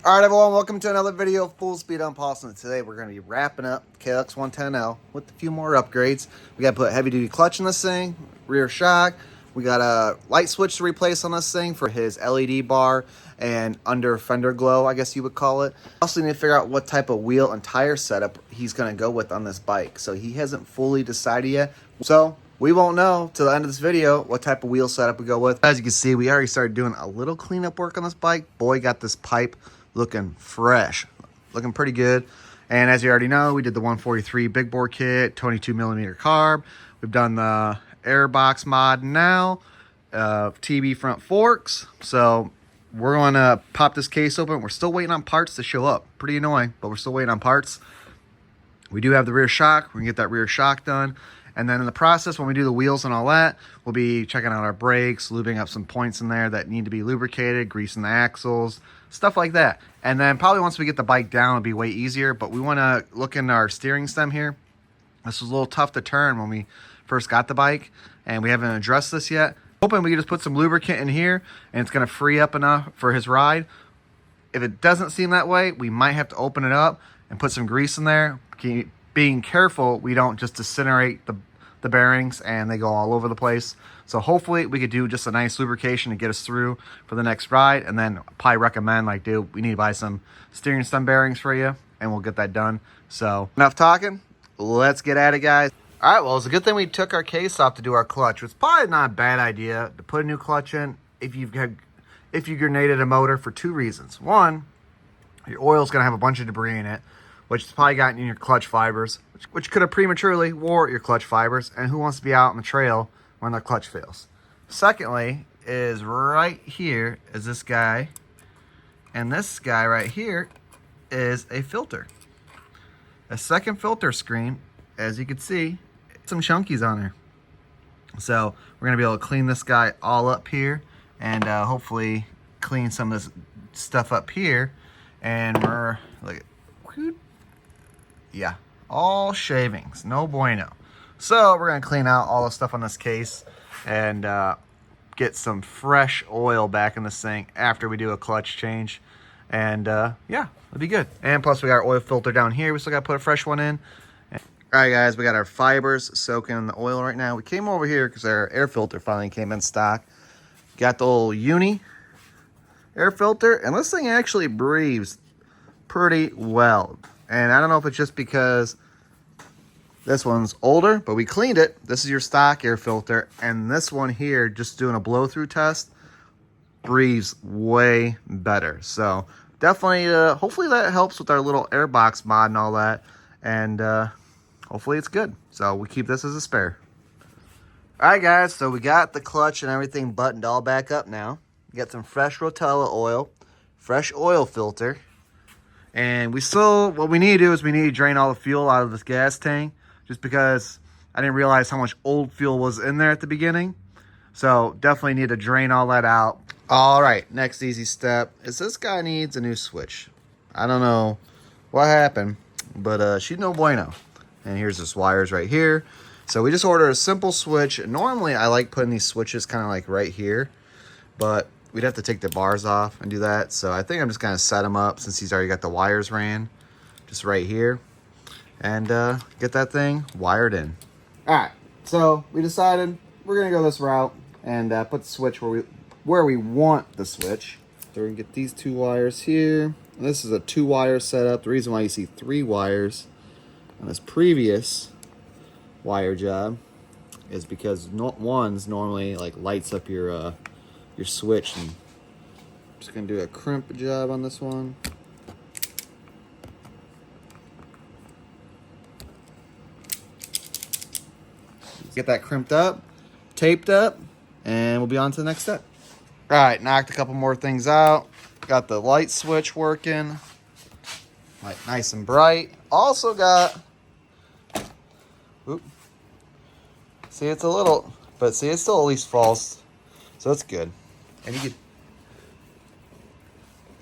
All right, everyone, welcome to another video of Full Speed Unpulsing. Today we're going to be wrapping up Klx110L with a few more upgrades. We got to put heavy duty clutch in this thing, rear shock. We got a light switch to replace on this thing for his LED bar and under fender glow, I guess you would call it. Also need to figure out what type of wheel and tire setup he's going to go with on this bike. So he hasn't fully decided yet. So we won't know till the end of this video what type of wheel setup we go with. As you can see, we already started doing a little cleanup work on this bike. Boy got this pipe looking fresh, looking pretty good. And as you already know, we did the 143 big bore kit, 22mm carb. We've done the air box mod now, TB front forks. So we're going to pop this case open. We're still waiting on parts to show up. Pretty annoying, but we're still waiting on parts. We do have the rear shock. We can get that rear shock done. And then in the process, when we do the wheels and all that, we'll be checking out our brakes, lubing up some points in there that need to be lubricated, greasing the axles, stuff like that. And then probably once we get the bike down, it'll be way easier. But we want to look in our steering stem here. This was a little tough to turn when we first got the bike, and we haven't addressed this yet. Hoping we can just put some lubricant in here, and it's going to free up enough for his ride. If it doesn't seem that way, we might have to open it up and put some grease in there. Being careful we don't just disintegrate the bearings and they go all over the place. So hopefully we could do just a nice lubrication to get us through for the next ride, and then probably recommend, like, dude, we need to buy some steering stem bearings for you, and we'll get that done. So enough talking, let's get at it, guys. All right, well, it's a good thing we took our case off to do our clutch. It's probably not a bad idea to put a new clutch in if you grenaded a motor, for two reasons. One, your oil's gonna have a bunch of debris in it, which has probably gotten in your clutch fibers, which could have prematurely wore your clutch fibers, and who wants to be out on the trail when their clutch fails? Secondly, is right here is this guy, and this guy right here is a filter. A second filter screen, as you can see, some chunkies on there. So we're gonna be able to clean this guy all up here, and hopefully clean some of this stuff up here, and we're like, yeah, all shavings, no bueno. So we're gonna clean out all the stuff on this case and get some fresh oil back in this thing after we do a clutch change, and yeah, it'll be good. And plus we got our oil filter down here, we still gotta put a fresh one in. All right, guys, we got our fibers soaking in the oil right now. We came over here because our air filter finally came in stock. Got the old uni air filter, and this thing actually breathes pretty well. And I don't know if it's just because this one's older, but we cleaned it. This is your stock air filter, and this one here, just doing a blow-through test, breathes way better. So definitely, hopefully that helps with our little air box mod and all that, and hopefully it's good. So we keep this as a spare. All right, guys, so we got the clutch and everything buttoned all back up now. We got some fresh Rotella oil, fresh oil filter. And we still, what we need to do is we need to drain all the fuel out of this gas tank, just because I didn't realize how much old fuel was in there at the beginning. So definitely need to drain all that out. All right, next easy step is this guy needs a new switch. I don't know what happened, but she's no bueno. And here's this wires right here. So we just ordered a simple switch. Normally I like putting these switches kind of like right here, but we'd have to take the bars off and do that. So I think I'm just gonna set them up, since he's already got the wires ran, just right here, and get that thing wired in. All right, so we decided we're gonna go this route and put the switch where we want the switch. So we can get these two wires here. And this is a 2-wire setup. The reason why you see 3 wires on this previous wire job is because one's normally like lights up your switch, and I'm just gonna do a crimp job on this one. Get that crimped up, taped up, and we'll be on to the next step. All right, knocked a couple more things out. Got the light switch working, like nice and bright. Also got, oop, see, it's a little, but see, it's still at least false, so that's good. And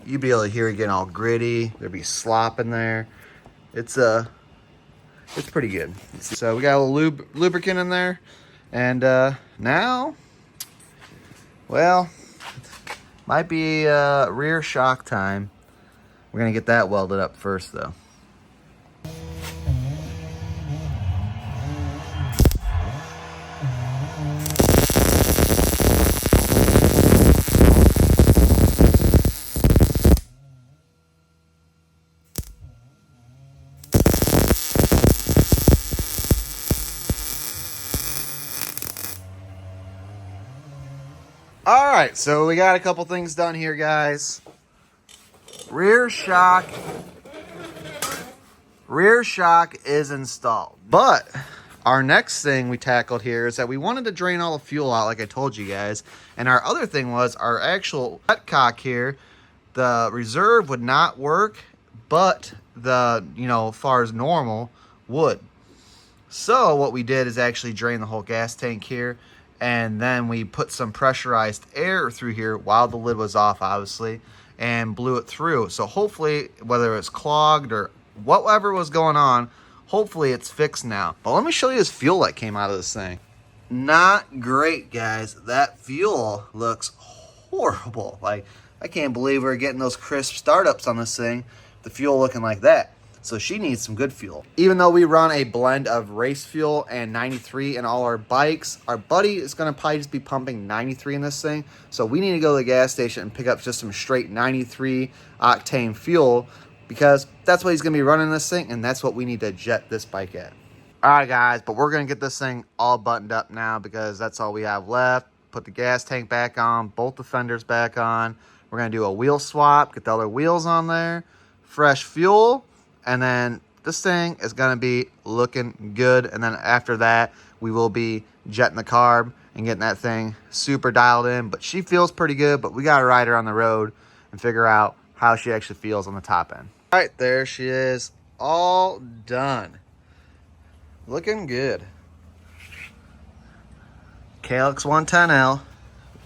you'd be able to hear it getting all gritty. There'd be slop in there. It's pretty good. So we got a little lubricant in there, and now, well, might be rear shock time. We're gonna get that welded up first though. All right, so we got a couple things done here, guys. Rear shock is installed. But our next thing we tackled here is that we wanted to drain all the fuel out like I told you guys. And our other thing was our actual petcock here, the reserve would not work, but the, as far as normal would. So what we did is actually drain the whole gas tank here, and then we put some pressurized air through here while the lid was off, obviously, and blew it through. So hopefully, whether it's clogged or whatever was going on, hopefully it's fixed now. But let me show you this fuel that came out of this thing. Not great, guys. That fuel looks horrible. Like, I can't believe we're getting those crisp startups on this thing, the fuel looking like that. So she needs some good fuel. Even though we run a blend of race fuel and 93 in all our bikes, our buddy is going to probably just be pumping 93 in this thing. So we need to go to the gas station and pick up just some straight 93 octane fuel, because that's what he's going to be running this thing, and that's what we need to jet this bike at. All right, guys, but we're going to get this thing all buttoned up now because that's all we have left. Put the gas tank back on, bolt the fenders back on. We're going to do a wheel swap, get the other wheels on there, fresh fuel, and then this thing is going to be looking good. And then after that, we will be jetting the carb and getting that thing super dialed in. But she feels pretty good, but we got to ride her on the road and figure out how she actually feels on the top end. All right, there she is, all done. Looking good. Klx110L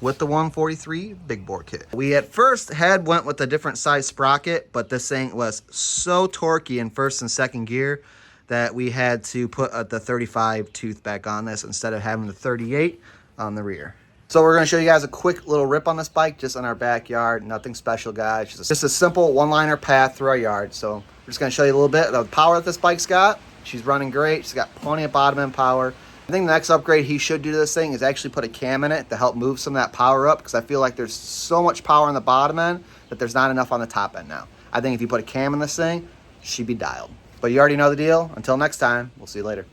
with the 143 big bore kit. We at first went with a different size sprocket, but this thing was so torquey in first and second gear that we had to put the 35 tooth back on this instead of having the 38 on the rear. So we're gonna show you guys a quick little rip on this bike, just in our backyard. Nothing special, guys. Just a simple one-liner path through our yard. So we're just gonna show you a little bit of the power that this bike's got. She's running great. She's got plenty of bottom end power. I think the next upgrade he should do to this thing is actually put a cam in it to help move some of that power up, because I feel like there's so much power on the bottom end that there's not enough on the top end now. I think if you put a cam in this thing, she'd be dialed. But you already know the deal. Until next time, we'll see you later.